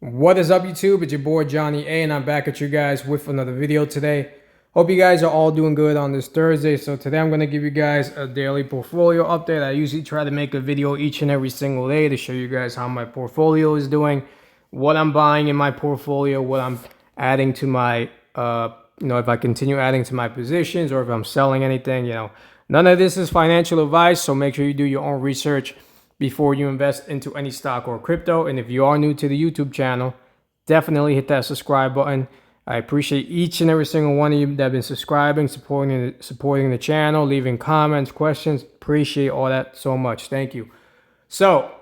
What is up, YouTube? It's your boy Johnny A, and I'm back at you guys with another video today. Hope you guys are all doing good on this Thursday. So today I'm going to give you guys a daily portfolio update. I usually try to make a video each and every single day to show you guys how my portfolio is doing, what I'm buying in my portfolio, what I'm adding to my, if I continue adding to my positions or if I'm selling anything. None of this is financial advice, so make sure you do your own research before you invest into any stock or crypto. And if you are new to the YouTube channel, definitely hit that subscribe button. I appreciate each and every single one of you that have been subscribing, supporting the channel, leaving comments, questions. Appreciate all that so much. Thank you. So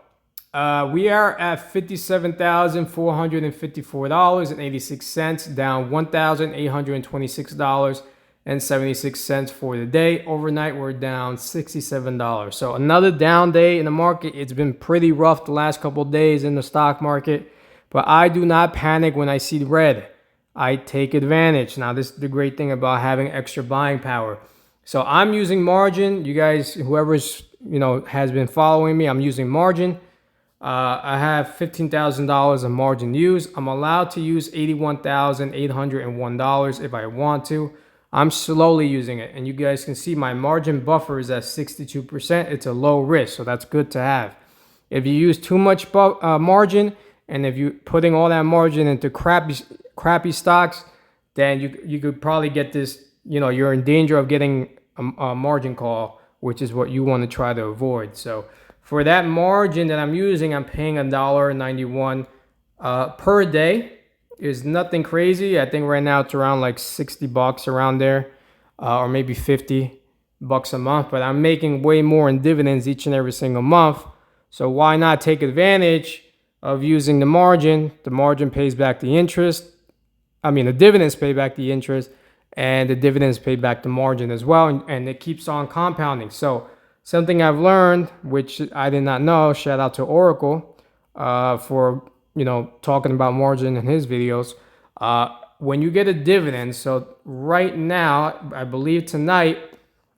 we are at $57,454.86, down $1,826.76 for the day. Overnight, we're down $67. So another down day in the market. It's been pretty rough the last couple of days in the stock market, but I do not panic when I see red. I take advantage. Now, this is the great thing about having extra buying power. So I'm using margin. You guys, whoever's has been following me, I'm using margin. I have $15,000 of margin used. I'm allowed to use $81,801 if I want to. I'm slowly using it, and you guys can see my margin buffer is at 62%. It's a low risk, so that's good to have. If you use too much margin, and if you're putting all that margin into crappy stocks, then you could probably get this, you're in danger of getting a margin call, which is what you want to try to avoid. So for that margin that I'm using, I'm paying $1.91 per day. Is nothing crazy. I think right now it's around like $60 around there, or maybe $50 a month. But I'm making way more in dividends each and every single month. So why not take advantage of using the margin? The margin pays back the interest. The dividends pay back the interest, and the dividends pay back the margin as well, and it keeps on compounding. So something I've learned, which I did not know, shout out to Oracle for talking about margin in his videos. When you get a dividend, so right now, I believe tonight,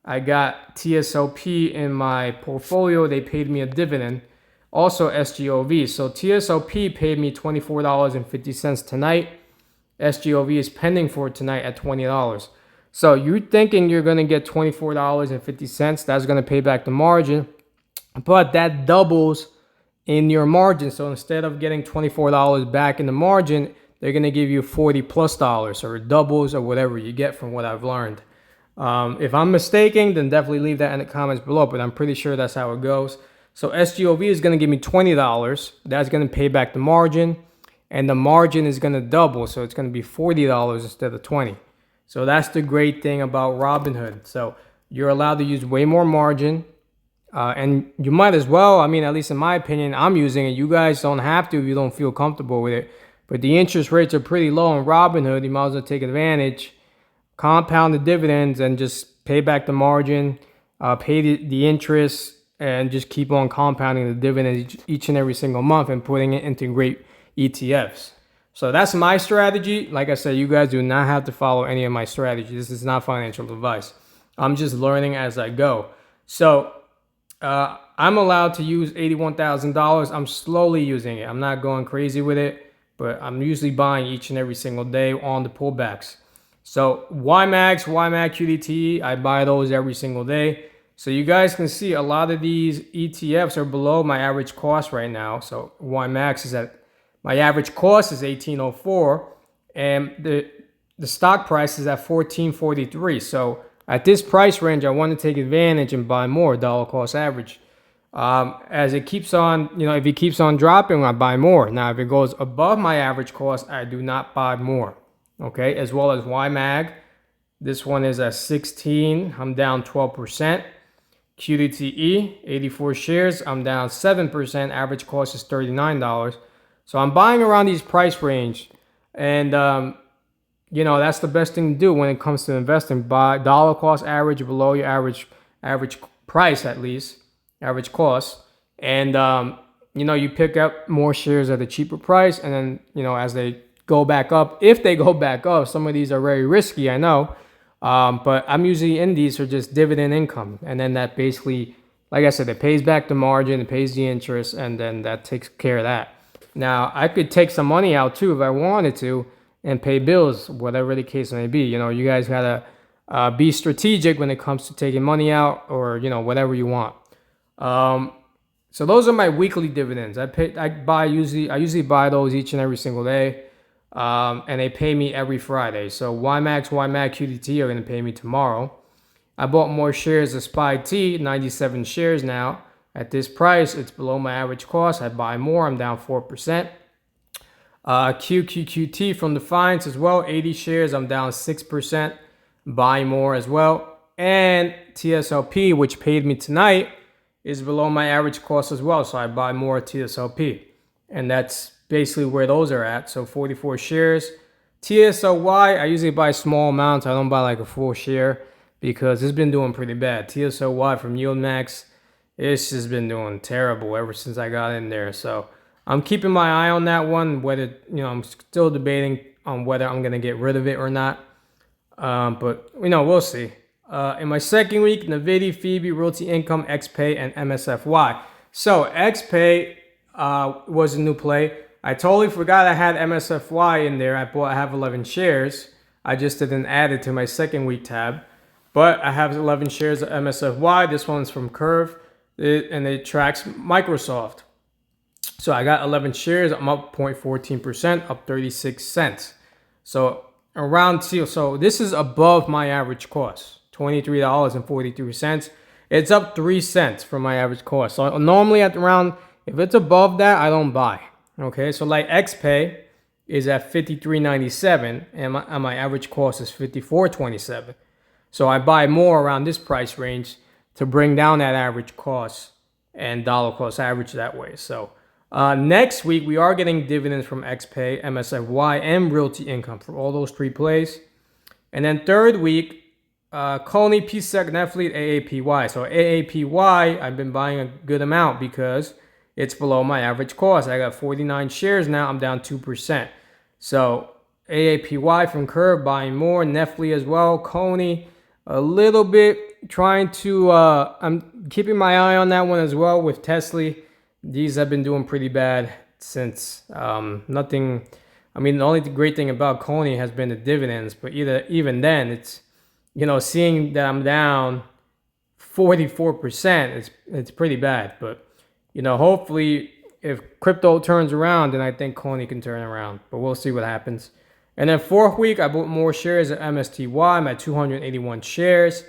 I got TSOP in my portfolio. They paid me a dividend. Also SGOV. So TSOP paid me $24.50 tonight. SGOV is pending for tonight at $20. So you're thinking you're going to get $24.50. That's going to pay back the margin. But that doubles in your margin. So instead of getting $24 back in the margin, they're going to give you $40+, or doubles, or whatever you get from what I've learned. If I'm mistaken, then definitely leave that in the comments below, but I'm pretty sure that's how it goes. So SGOV is going to give me $20. That's going to pay back the margin, and the margin is going to double. So it's going to be $40 instead of $20. So that's the great thing about Robinhood. So you're allowed to use way more margin. And you might as well, at least in my opinion, I'm using it. You guys don't have to if you don't feel comfortable with it. But the interest rates are pretty low in Robinhood. You might as well take advantage, compound the dividends, and just pay back the margin, pay the interest, and just keep on compounding the dividends each and every single month and putting it into great ETFs. So that's my strategy. Like I said, you guys do not have to follow any of my strategies. This is not financial advice. I'm just learning as I go. So I'm allowed to use $81,000. I'm slowly using it. I'm not going crazy with it, but I'm usually buying each and every single day on the pullbacks. So YMAX, QDT, I buy those every single day. So you guys can see a lot of these ETFs are below my average cost right now. So YMAX is at, my average cost is 1804, and the stock price is at 1443. So at this price range, I want to take advantage and buy more dollar cost average. As it keeps on, if it keeps on dropping, I buy more. Now, if it goes above my average cost, I do not buy more. Okay, as well as YMAG. This one is at 16. I'm down 12%. QDTE, 84 shares. I'm down 7%. Average cost is $39. So I'm buying around these price range, and that's the best thing to do when it comes to investing. Buy dollar cost average below your average price, at least average cost, and you pick up more shares at a cheaper price. And then as they go back up, if they go back up, some of these are very risky, I know, but I'm usually in these for just dividend income, and then that basically, like I said, it pays back the margin, it pays the interest, and then that takes care of that. Now, I could take some money out too if I wanted to and pay bills, whatever the case may be. You guys gotta be strategic when it comes to taking money out or, whatever you want. So those are my weekly dividends. I usually buy those each and every single day. And they pay me every Friday. So YMAX, QDT are going to pay me tomorrow. I bought more shares of SPY-T, 97 shares now. At this price, it's below my average cost. I buy more. I'm down 4%. QQQT from Defiance as well, 80 shares. I'm down 6%. Buy more as well. And TSLP, which paid me tonight, is below my average cost as well. So I buy more TSLP. And that's basically where those are at. So 44 shares. TSLY, I usually buy small amounts. I don't buy like a full share because it's been doing pretty bad. TSLY from YieldMax, it's just been doing terrible ever since I got in there. So I'm keeping my eye on that one. Whether, I'm still debating on whether I'm going to get rid of it or not. But, we'll see. In my second week, Nvidia, Phoebe, Realty Income, XPay, and MSFY. So XPay was a new play. I totally forgot I had MSFY in there. I have 11 shares. I just didn't add it to my second week tab. But I have 11 shares of MSFY. This one's from Curve, and it tracks Microsoft. So I got 11 shares. I'm up 0.14%, up 36 cents. So so this is above my average cost, $23.43. It's up 3 cents from my average cost. So normally if it's above that, I don't buy. Okay, so like XPay is at $53.97 and my average cost is $54.27. So I buy more around this price range to bring down that average cost and dollar cost average that way. So next week, we are getting dividends from XPay, MSFY, and Realty Income for all those three plays. And then third week, Coney, PSEC, Netflix, AAPY. So AAPY, I've been buying a good amount because it's below my average cost. I got 49 shares now. I'm down 2%. So AAPY from Curve, buying more. Netflix as well. Coney, a little bit. I'm keeping my eye on that one as well with Tesla. These have been doing pretty bad since nothing. I mean, the only great thing about Coney has been the dividends. But even then, it's, seeing that I'm down 44%, it's pretty bad. But, hopefully if crypto turns around, then I think Coney can turn around. But we'll see what happens. And then fourth week, I bought more shares at MSTY. I'm at 281 shares.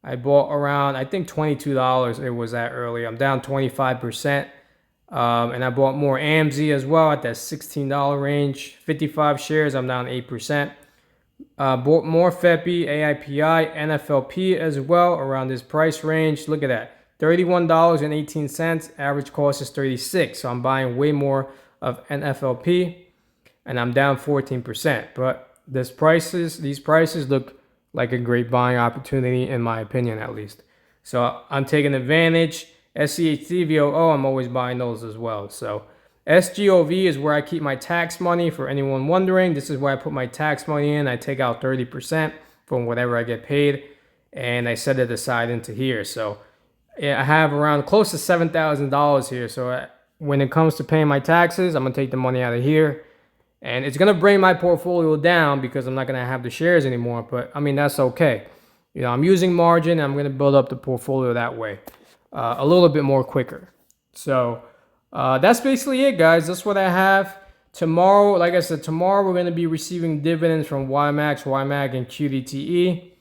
I bought around, I think $22 it was at earlier. I'm down 25%. And I bought more AMZ as well at that $16 range. 55 shares, I'm down 8%. Bought more FEPI, AIPI, NFLP as well around this price range. Look at that. $31.18. Average cost is $36. So I'm buying way more of NFLP. And I'm down 14%. But these prices look like a great buying opportunity, in my opinion, at least. So I'm taking advantage. SCHCVOO, I'm always buying those as well. So SGOV is where I keep my tax money. For anyone wondering, this is where I put my tax money in. I take out 30% from whatever I get paid, and I set it aside into here. So I have around close to $7,000 here. So when it comes to paying my taxes, I'm going to take the money out of here. And it's going to bring my portfolio down because I'm not going to have the shares anymore. But, I mean, that's okay. I'm using margin. I'm going to build up the portfolio that way a little bit more quicker. So that's basically it, guys. That's what I have. Tomorrow, like I said, tomorrow we're going to be receiving dividends from YMAX, YMAG, and QDTE.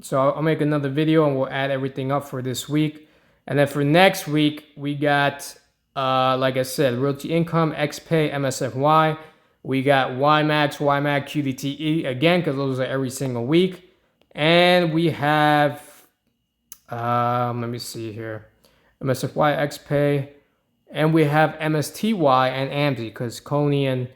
So I'll make another video and we'll add everything up for this week. And then for next week, we got... like I said, Realty Income, XPay, MSFY. We got YMAX, YMAG, QDTE again, because those are every single week. And we have, let me see here, MSFY, XPay, and we have MSTY and AMZ, because Coney and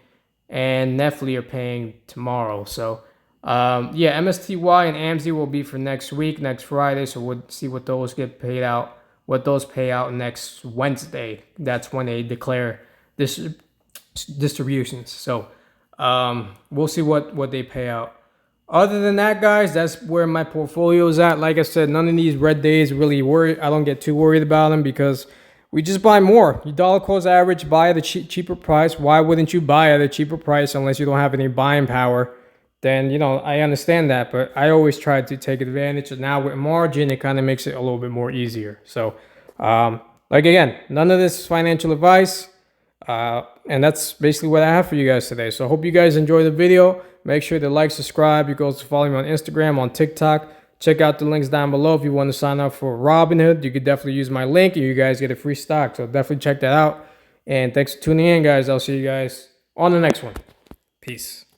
Netflix are paying tomorrow. So, yeah, MSTY and AMZ will be for next week, next Friday. So we'll see what those get paid out. What those pay out next Wednesday. That's when they declare this distributions. So we'll see what they pay out. Other than that, guys, that's where my portfolio is at. Like I said, none of these red days really worry. I don't get too worried about them because we just buy more. You dollar cost average, buy at a cheaper price. Why wouldn't you buy at a cheaper price unless you don't have any buying power? Then, I understand that, but I always try to take advantage. And now with margin, it kind of makes it a little bit more easier. So, like again, none of this is financial advice. And that's basically what I have for you guys today. So I hope you guys enjoy the video. Make sure to like, subscribe. You can also follow me on Instagram, on TikTok. Check out the links down below if you want to sign up for Robinhood. You could definitely use my link and you guys get a free stock. So definitely check that out. And thanks for tuning in, guys. I'll see you guys on the next one. Peace.